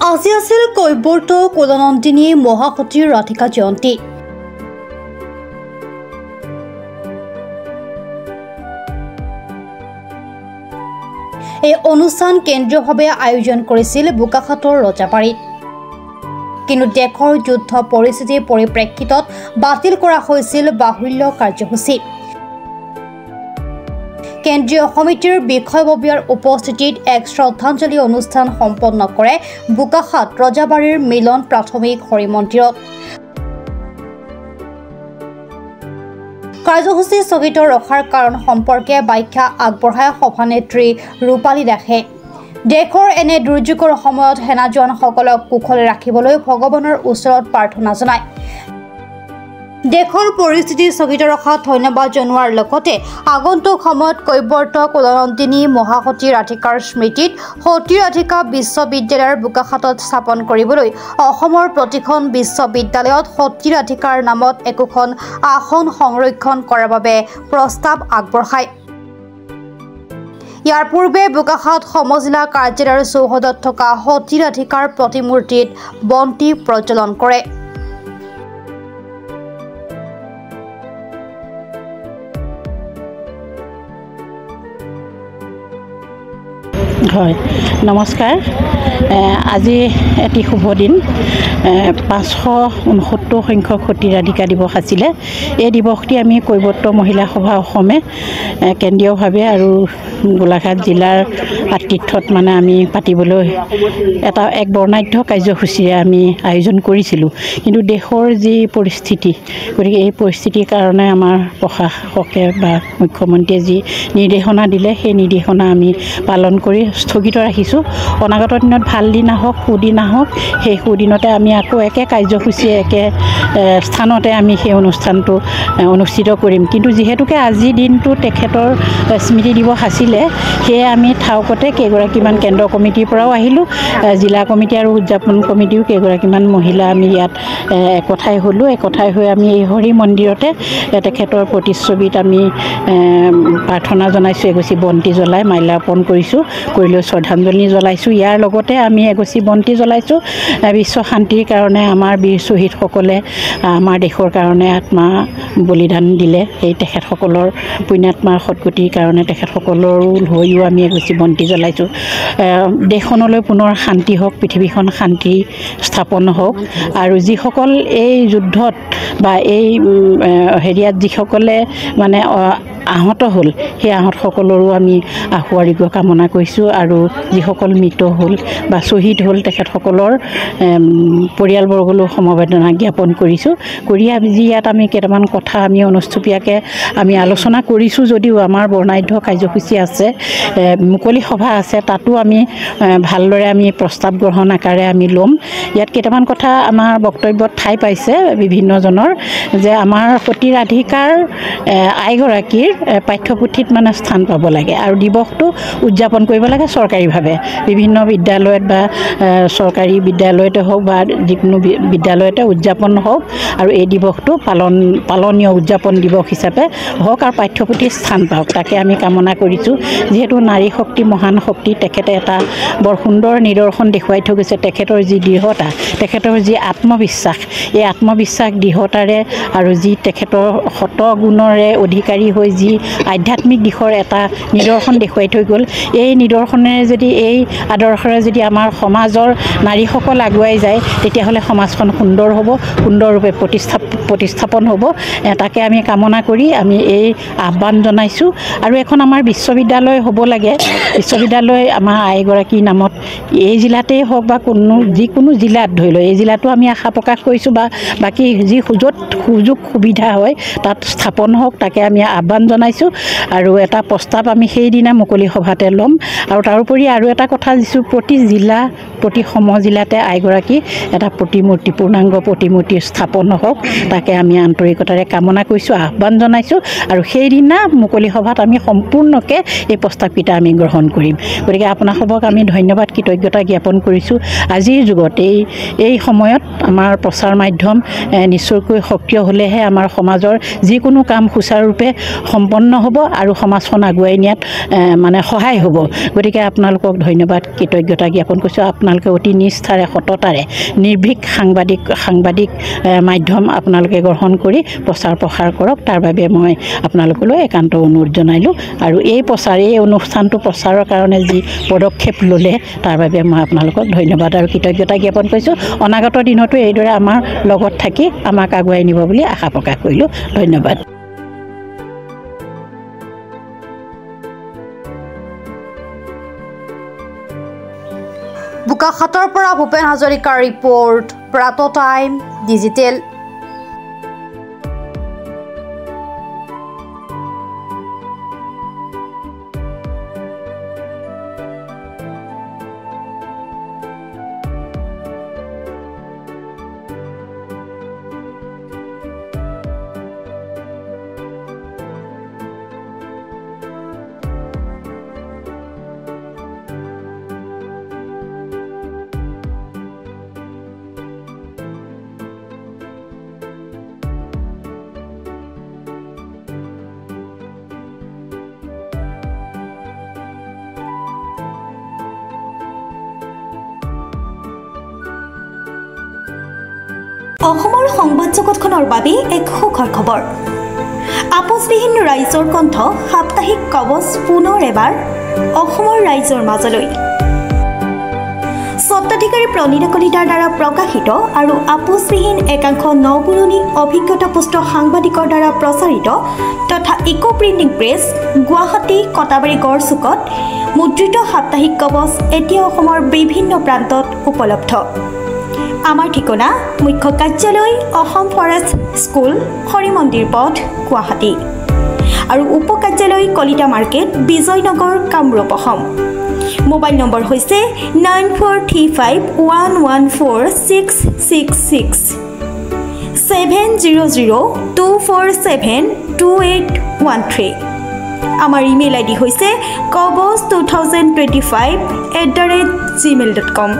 আজি আছিল কৈবৰ্ত কুলনন্দিনী মহাসতীৰ ৰাধিকা জয়ন্তী। এই অনুষ্ঠান কেন্দ্ৰীয়ভাৱে আয়োজন কৰিছিল বোকাখাতৰ ৰজাবাৰীত, কিন্তু দেশৰ যুদ্ধ পৰিস্থিতিৰ পৰিপ্ৰেক্ষিতত বাতিল কৰা হৈছিল বাহুল্য কাৰ্যসূচী। কেন্দ্ৰীয় সমিতিৰ বিষয়ববীয়াৰ উপস্থিতিত এক শ্ৰদ্ধাঞ্জলি অনুষ্ঠান সম্পন্ন কৰে বোকাখাত ৰজাবাৰীৰ মিলন প্ৰাথমিক হৰি মন্দিৰত। কাৰ্যসূচী স্থগিত ৰখাৰ কাৰণ সম্পৰ্কে ব্যাখ্যা আগবঢ়ায় সভানেত্ৰী ৰূপালী দাসে। দেশৰ এনে দুৰ্যোগৰ সময়ত সেনা জোৱানসকলক কুশলে ৰাখিবলৈ ভগৱানৰ ওচৰত প্ৰাৰ্থনা জনায়। দেশৰ পৰিস্থিতি স্থগিত ৰখাত ধন্যবাদ জনোৱাৰ লগতে আগন্তুক সময়ত কৈবৰ্ত কুলনন্দিনী মহাসতী ৰাধিকাৰ স্মৃতিত সতী ৰাধিকা বিশ্ববিদ্যালয়ৰ বোকাখাতত স্থাপন কৰিবলৈ অসমৰ প্ৰতিখন বিশ্ববিদ্যালয়ত সতী ৰাধিকাৰ নামত একোখন আসন সংৰক্ষণ কৰাৰ বাবে প্ৰস্তাৱ আগবঢ়ায়। ইয়াৰ পূৰ্বে বোকাখাত সমজিলা কাৰ্যালয়ৰ চৌহদত থকা সতী ৰাধিকাৰ প্ৰতিমূৰ্তিত বন্তি প্ৰজ্বলন কৰে। হয়, নমস্কাৰ। আজি এটি শুভ দিন। 569 সংখ্যক সতী ৰাধিকা দিৱস আছিলে। এই দিৱসটি আমি কৈবৰ্ত মহিলা সভা অসমে কেন্দ্ৰীয়ভাৱে আৰু গোলাঘাট জিলাৰ আতিথ্যত আমি পাতিবলৈ এক বৰ্ণাঢ্য কাৰ্যসূচীৰে আমি আয়োজন কৰিছিলোঁ। কিন্তু দেশৰ যি পৰিস্থিতি, গতিকে এই পৰিস্থিতিৰ কাৰণে আমাৰ প্ৰশাসকে বা মুখ্যমন্ত্ৰীয়ে যি নিৰ্দেশনা দিলে, সেই নিৰ্দেশনা আমি পালন কৰি স্থগিত ৰাখিছোঁ। অনাগত দিনত ভাল দিন আহক, সুদিন আহক, সেই সুদিনতে আমি আকৌ একে কাৰ্যসূচীয়ে একে স্থানতে আমি সেই অনুষ্ঠানটো অনুষ্ঠিত কৰিম। কিন্তু যিহেতুকে আজিৰ দিনটো তেখেতৰ স্মৃতি দিৱস আছিলে, সেয়ে আমি থাউকতে কেইগৰাকীমান কেন্দ্ৰ কমিটিৰ পৰাও আহিলোঁ, জিলা কমিটি আৰু উদযাপন কমিটিও কেইগৰাকীমান মহিলা আমি ইয়াত একঠাই হ'লোঁ। একঠাই হৈ আমি এই হৰি মন্দিৰতে তেখেতৰ প্ৰতিচ্ছবিত আমি প্ৰাৰ্থনা জনাইছোঁ, এগছি বন্তি জ্বলাই মাল্যাৰ্পণ কৰিছোঁ, কৰি লৈ শ্ৰদ্ধাঞ্জলি জ্বলাইছোঁ। ইয়াৰ লগতে আমি এগছি বন্তি জ্বলাইছোঁ বিশ্ব শান্তিৰ কাৰণে। আমাৰ বীৰ শ্বহীদসকলে আমাৰ দেশৰ কাৰণে আত্মা বলিদান দিলে, সেই তেখেতসকলৰ পুণ্যাত্মাৰ সদ্গতিৰ কাৰণে তেখেতসকলৰ হৈও আমি এগছি বন্তি জ্বলাইছোঁ। দেশখনলৈ পুনৰ শান্তি হওক, পৃথিৱীখন শান্তি স্থাপন হওক, আৰু যিসকল এই যুদ্ধত বা এই হেৰিয়াত যিসকলে আহত হ'ল, সেই আহতসকলৰো আমি আশু আৰোগ্য কামনা কৰিছোঁ। আৰু যিসকল মৃত হ'ল বা শ্বহীদ হ'ল, তেখেতসকলৰ পৰিয়ালবৰ্গলৈও সমবেদনা জ্ঞাপন কৰিছোঁ। কৰি আজি ইয়াত আমি কেইটামান কথা আমি অনুষ্টুপীয়াকৈ আমি আলোচনা কৰিছোঁ। যদিও আমাৰ বৰ্ণাঢ্য কাৰ্যসূচী আছে, মুকলি সভা আছে, তাতো আমি ভালদৰে আমি প্ৰস্তাৱ গ্ৰহণ আকাৰে আমি ল'ম। ইয়াত কেইটামান কথা আমাৰ বক্তব্যত ঠাই পাইছে বিভিন্নজনৰ, যে আমাৰ সতী ৰাধিকাৰ আইগৰাকীৰ পাঠ্যপুথিত স্থান পাব লাগে আৰু দিৱসটো উদযাপন কৰিব লাগে চৰকাৰীভাৱে। বিভিন্ন বিদ্যালয়ত বা চৰকাৰী বিদ্যালয়তে হওক বা যিকোনো বিদ্যালয়তে উদযাপন হওক, আৰু এই দিৱসটো পালনীয় উদযাপন দিৱস হিচাপে হওক আৰু পাঠ্যপুথিৰ স্থান পাওক, তাকে আমি কামনা কৰিছোঁ। যিহেতু নাৰী শক্তি মহান শক্তি, তেখেতে এটা বৰ সুন্দৰ নিদৰ্শন দেখুৱাই থৈ গৈছে। তেখেতৰ যি দৃঢ়তা, তেখেতৰ যি আত্মবিশ্বাস, এই আত্মবিশ্বাস দৃঢ়তাৰে আৰু যি তেখেতৰ শতগুণৰে অধিকাৰী হৈ যি আধ্যাত্মিক দিশৰ এটা নিদৰ্শন দেখুৱাই থৈ গ'ল, এই নিদৰ্শনেৰে যদি, এই আদৰ্শৰে যদি আমাৰ সমাজৰ নাৰীসকল আগুৱাই যায়, তেতিয়াহ'লে সমাজখন সুন্দৰ হ'ব, সুন্দৰৰূপে প্ৰতিস্থাপন হ'ব। তাকে আমি কামনা কৰি আমি এই আহ্বান জনাইছোঁ। আৰু এখন আমাৰ বিশ্ববিদ্যালয় হ'ব লাগে। বিশ্ববিদ্যালয় আমাৰ আইগৰাকীৰ নামত এই জিলাতেই হওক বা যিকোনো জিলাত ধৰি লওক, এই জিলাতো আমি আশা প্ৰকাশ কৰিছোঁ, বা বাকী য'ত সুযোগ সুবিধা হয় তাত স্থাপন হওক, তাকে আমি আহ্বান জনাইছোঁ। আৰু এটা প্ৰস্তাৱ আমি সেইদিনা মুকলি সভাতে ল'ম। আৰু তাৰোপৰি আৰু এটা কথা দিছোঁ, প্ৰতি জিলা, প্ৰতি সমজিলাতে আইগৰাকী এটা প্ৰতিমূৰ্তি, পূৰ্ণাংগ প্ৰতিমূৰ্তি স্থাপন হওক, তাকে আমি আন্তৰিকতাৰে কামনা কৰিছোঁ, আহ্বান জনাইছোঁ। আৰু সেইদিনা মুকলি সভাত আমি সম্পূৰ্ণকৈ এই প্ৰস্তাৱকেইটা আমি গ্ৰহণ কৰিম। গতিকে আপোনালোকক আমি ধন্যবাদ, কৃতজ্ঞতা জ্ঞাপন কৰিছোঁ। আজিৰ যুগত এই সময়ত আমাৰ প্ৰচাৰ মাধ্যম নিশ্চয়কৈ সক্ৰিয় হ'লেহে আমাৰ সমাজৰ যিকোনো কাম সুচাৰুৰূপে সম্পন্ন হ'ব আৰু সমাজখন আগুৱাই নিয়াত সহায় হ'ব। গতিকে আপোনালোকক ধন্যবাদ, কৃতজ্ঞতা জ্ঞাপন কৰিছোঁ। আপোনালোকে অতি নিষ্ঠাৰে সততাৰে নিৰ্ভীক সাংবাদিক মাধ্যম আপোনালোকে গ্ৰহণ কৰি প্ৰচাৰ প্ৰসাৰ কৰক তাৰ বাবে মই আপোনালোকলৈ একান্ত অনুৰোধ জনাইলোঁ আৰু এই অনুষ্ঠানটো প্ৰচাৰৰ কাৰণে যি পদক্ষেপ ল'লে তাৰ বাবে মই আপোনালোকক ধন্যবাদ আৰু কৃতজ্ঞতা জ্ঞাপন কৰিছোঁ অনাগত দিনতো এইদৰে আমাৰ লগত থাকি আমাক আগুৱাই নিব বুলি আশা প্ৰকাশ কৰিলোঁ ধন্যবাদ বোকাখাতৰ পৰা ভূপেন হাজৰিকাৰ ৰিপৰ্ট প্ৰাত টাইম ডিজিটেল অসমৰ সংবাদ জগতখনৰ বাবে এক সুখৰ খবৰ আপোচবিহীন ৰাইজৰ কণ্ঠ সাপ্তাহিক কবচ পুনৰ এবাৰ অসমৰ ৰাইজৰ মাজলৈ স্বত্বাধিকাৰী প্ৰণীতা কলিতাৰ দ্বাৰা প্ৰকাশিত আৰু আপোচবিহীন একাংশ নপুৰণি অভিজ্ঞতাপুষ্ট সাংবাদিকৰ দ্বাৰা প্ৰচাৰিত তথা eco printing press Guwahati Katabari গড়চুকত মুদ্ৰিত সাপ্তাহিক কবচ এতিয়া অসমৰ বিভিন্ন প্ৰান্তত উপলব্ধ আমাৰ ঠিকনা মুখ্য কাৰ্যালয় অসম ফৰেষ্ট স্কুল হৰি মন্দিৰ পথ গুৱাহাটী আৰু উপ কাৰ্যালয় Kalita market Bijoynagar Kamrup Assam mobile number হৈছে 9435114666 70024728813 আমাৰ ইমেইল আইডি হৈছে kobos2025@gmail.com